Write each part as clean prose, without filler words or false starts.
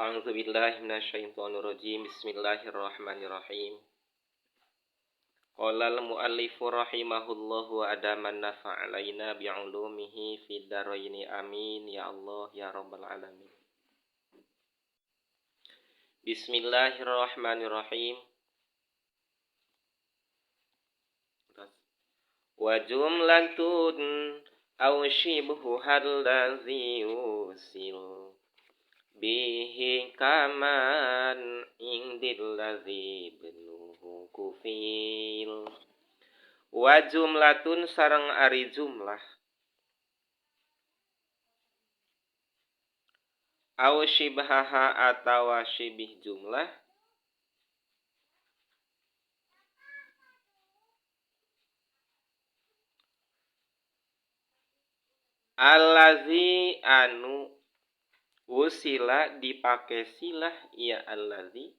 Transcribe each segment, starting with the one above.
A'udzubillahi minasyaitonirrajim. Bismillahirrahmanirrahim. Qala al-muallifu rahimahullahu wa adaman nafa'alaina bi'ulumihi fid dharaini amin ya Allah ya rabbal alamin. Bismillahirrahmanirrahim. Wa jumlatun aw shibhu hadladzi yusil bihi kaman indil ladzi benuhu kufil. Wa jumlatun sareng ari jumlah aw shibhaha atawa shibih jumlah allazi anu usila dipake silah ya allazi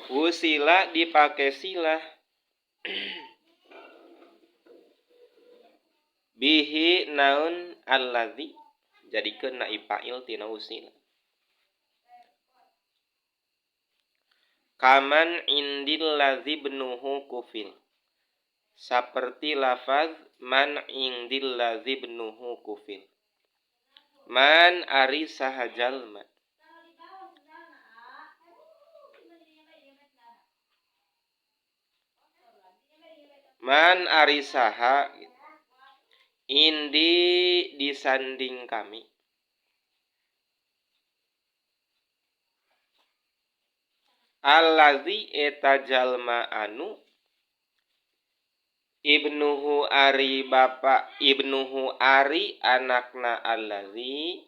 usila dipake silah bihi naun allazi jadikeun naib fa'il tina usila kaman indil ladzi benuhu kufil seperti lafaz man indil ladzi benuhu kufil. Man ari saha jalma man ari saha indi disanding kami allazi eta jalma anu ibnuhu ari bapak ibnuhu ari anakna allazi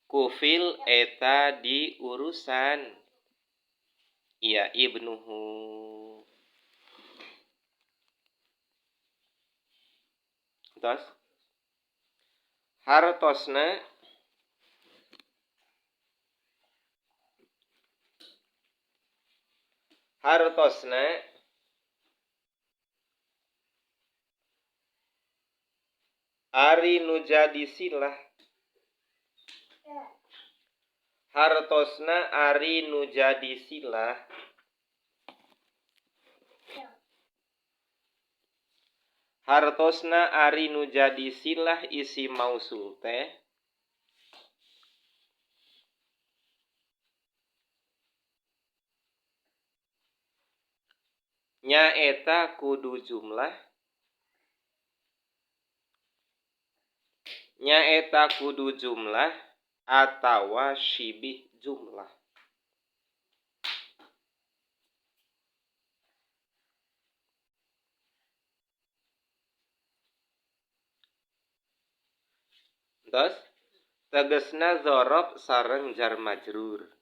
kufil eta diurusan ya ibnuhu. Terus hartosna ari nu jadi silah hartosna ari nu jadi silah hartosna ari nu jadi silah isi mausul teh nyaeta kudu jumlah atawa shibih jumlah. Terus tegesna dzaraf sareng jar majrur.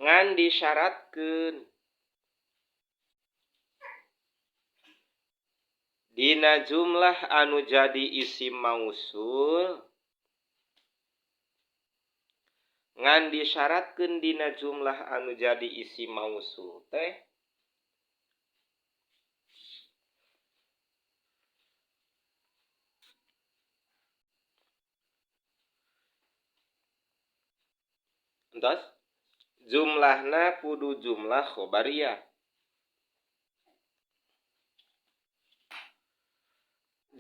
Ngan disyaratkeun dina jumlah anu jadi isim mausul ngan disyaratkeun dina jumlah anu jadi isim mausul teh entos jumlahna kudu jumlah khobariyah.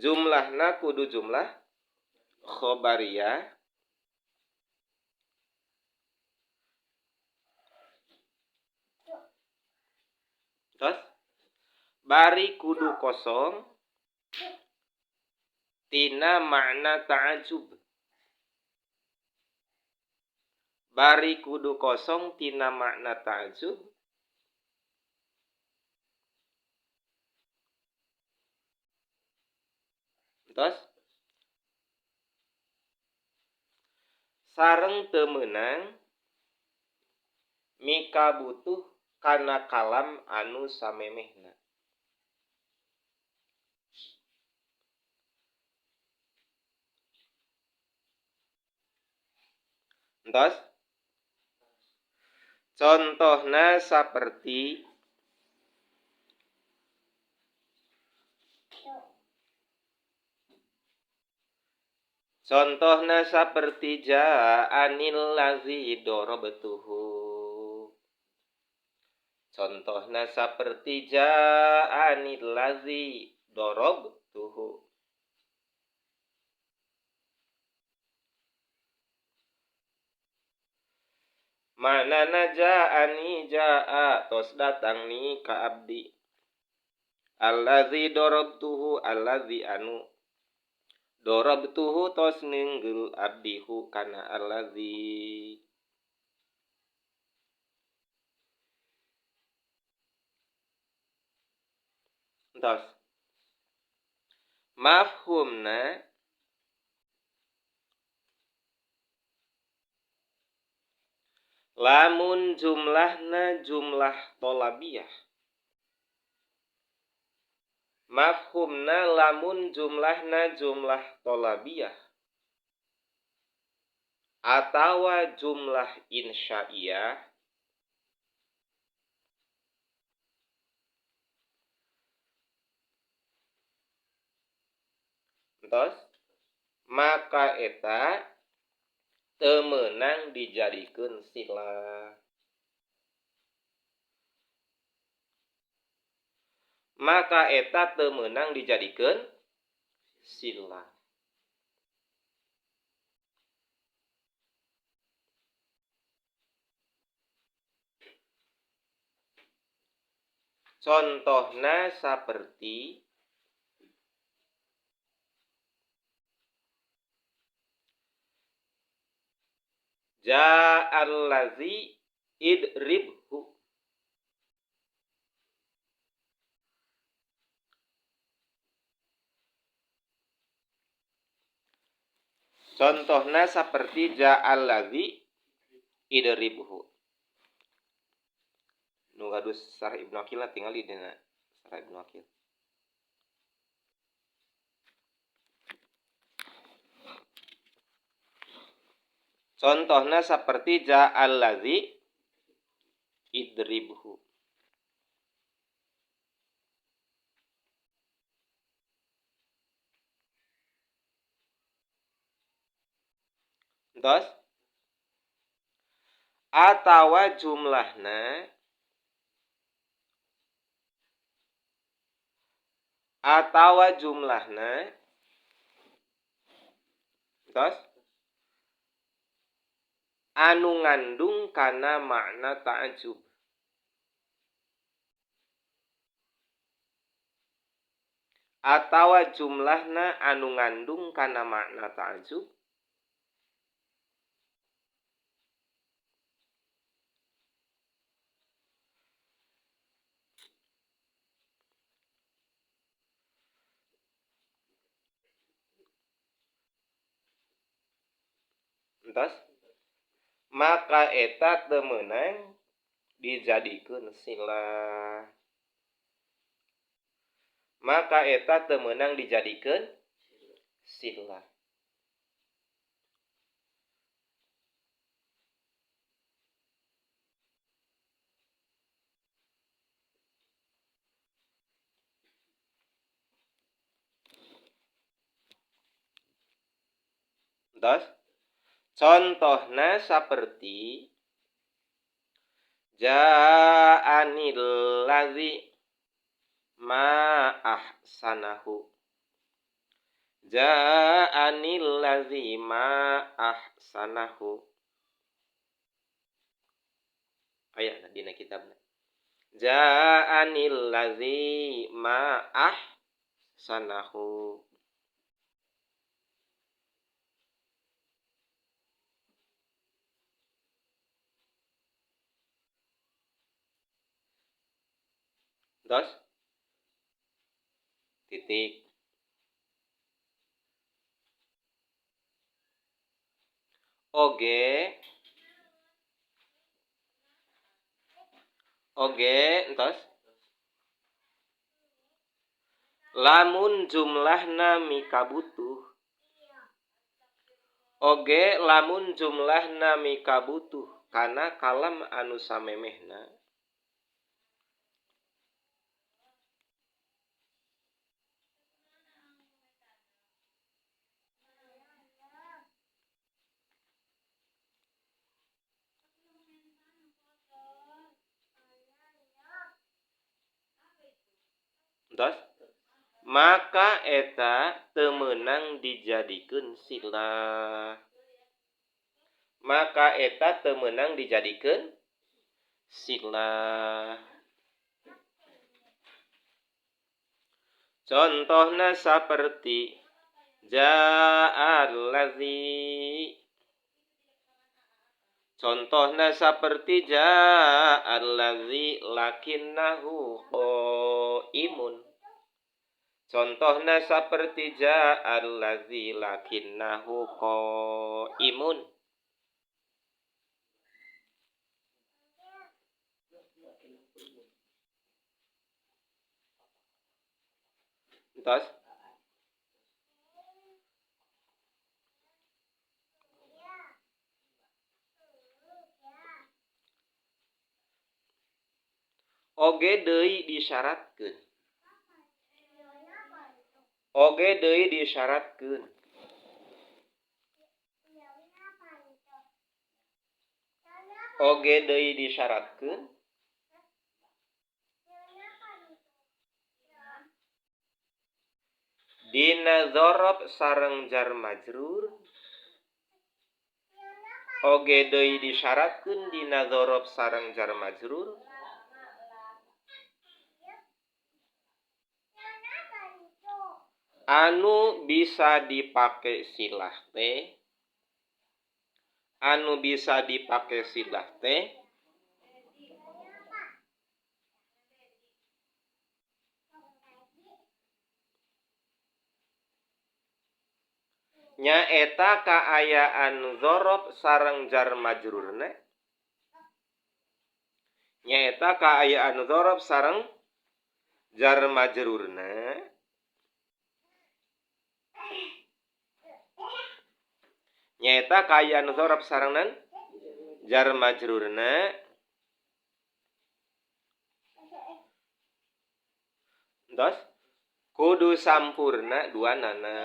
Jumlahna kudu jumlah khobariyah terus bari kudu kosong tina makna ta'ajub. Bari kudu kosong tina makna ta'ajub terus sareng teu meunang mika butuh kana kalam anu samemehna. Entos Contohna saperti ja'anil lazi dorobtuhu. Contohna saperti ja'anil lazi dorobtuhu. Manana ja'ani ja'a tos datang ni ka abdi. Allazi dorobtuhu allazi anu dorobtuhu tos ninggil abdihu kana allazi. Tos mafhumna lamun jumlahna jumlah tolabiyah. Mafhumna lamun jumlahna jumlah tolabiyah atawa jumlah insya'iyah. Tos maka eta teu meunang dijadikeun sila. Maka eta teu meunang dijadikeun sila. Contohna saperti ja'al lazi idribhu. Contohna saperti ja'al lazi idribhu. Nu gadus Sarah Ibnu Aqil tinggal di dina Sarah Ibnu Aqil. Contohna saperti ja'al lazi idribhu. Tos atawa jumlahna tos anu ngandung kana makna ta'ajub. Atawa jumlahna anu ngandung kana makna ta'ajub. Entos maka eta teu meunang dijadikeun sila. Maka eta teu meunang dijadikeun sila. Entos contohna saperti ja'anil lazi ma ahsanahu. Ja'anil lazi ma ahsanahu. Aya dina kitabna. Ja'anil lazi ma ahsanahu. Tos titik oge entos lamun jumlahna mikabutuh kana kalam anu samemehna tos maka eta teu meunang dijadikeun silah maka eta teu meunang dijadikeun silah. Contohna saperti ja'allazi. Contohna saperti ja'allazi lakinnahu qaimun. Contohna saperti ja'allazi lakinnahu qaimun. Tos oge deui disyaratkeun. Oge deui disyaratkeun. Oge deui disyaratkeun. Dina dzarab sareng jar majrur oge deui disyaratkeun dina dzarab sareng jar majrur anu bisa dipake silah teh nyaeta kaayaan dzarab sareng jar majrurna. Nyaeta kaayaan dzarab sareng jar majrurna nyaeta kaayaan dzarab sareng jar majrurna tos kudu sampurna duanana.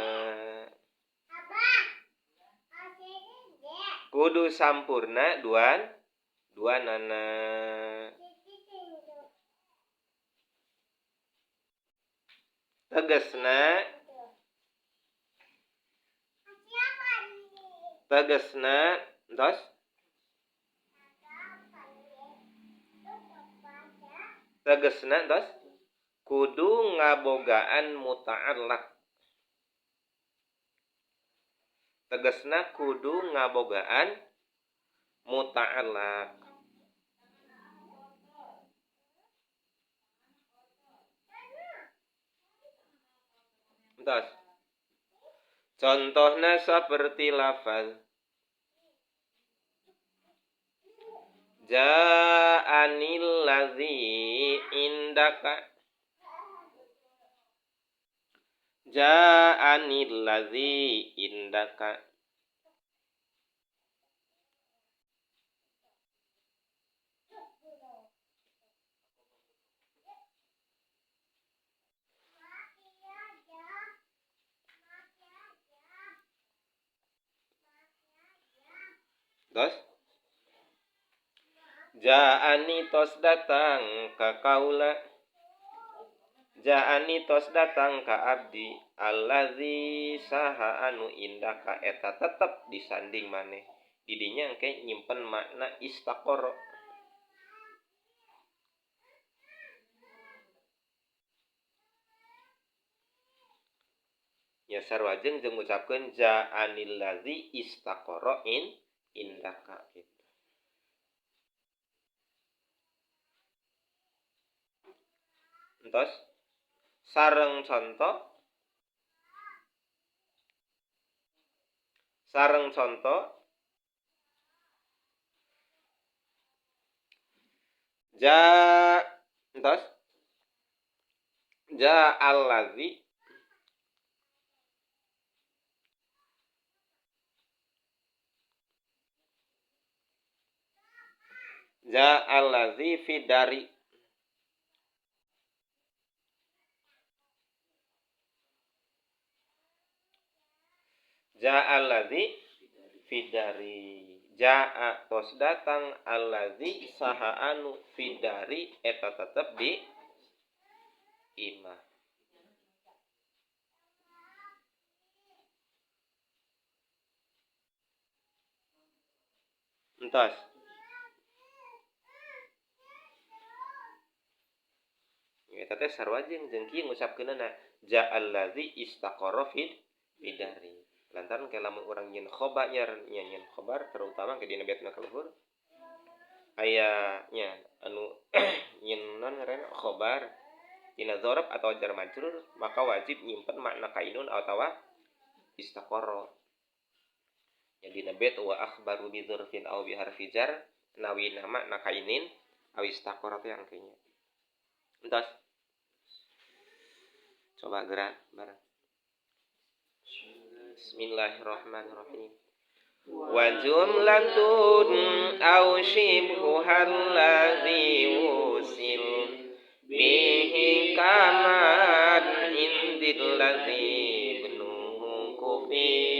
Kudu sampurna duanana. Tegesna tos kudu ngabogaan muta'allaq. Tegesna kudu ngabogaan muta'allaq. Tos contohna saperti lafaz ja'anil ladzi indaka. Ja'anil ladzi indaka. Tos ja'ani tos datang ka kaula. Ja'ani tos datang ka abdi allazi saha anu indaka eta tetep disanding maneh. Didinya engke nyimpen makna istaqara. Ya sarwajeng jeung ngucapkeun ja'anil ladzi istaqara indaka gitu. Entos sareng contoh entos allazi Ja'al ladzi fi dari. Ja'al ladzi fi dari. Ja'a tos datang alladzi saha anu fi dari eta tetep di imah. Entos. Eta teh sarua jeung kieu ngusapkeunana ja'al ladzi istaqarra fi dari. Lantaran ke lamun urang nyeun khobar nyeun khobar terutama ke dina betna kaluhur aya nya anu nyeun non ngaranna khobar dina dzarab atau jar majrur maka wajib nyimpen makna kainun atawa istaqarra. Ya dina bet wa akhbaru bi dzurfin aw bi harfi jar nawi nama na kainin aw istaqarra teh angkanya. Entos. Coba gerak bareng. Bismillahirrahmanirrahim. Wa jumlatun aw shibhuhal ladzi wusil bihi kaman indil ladzi benuhu kufi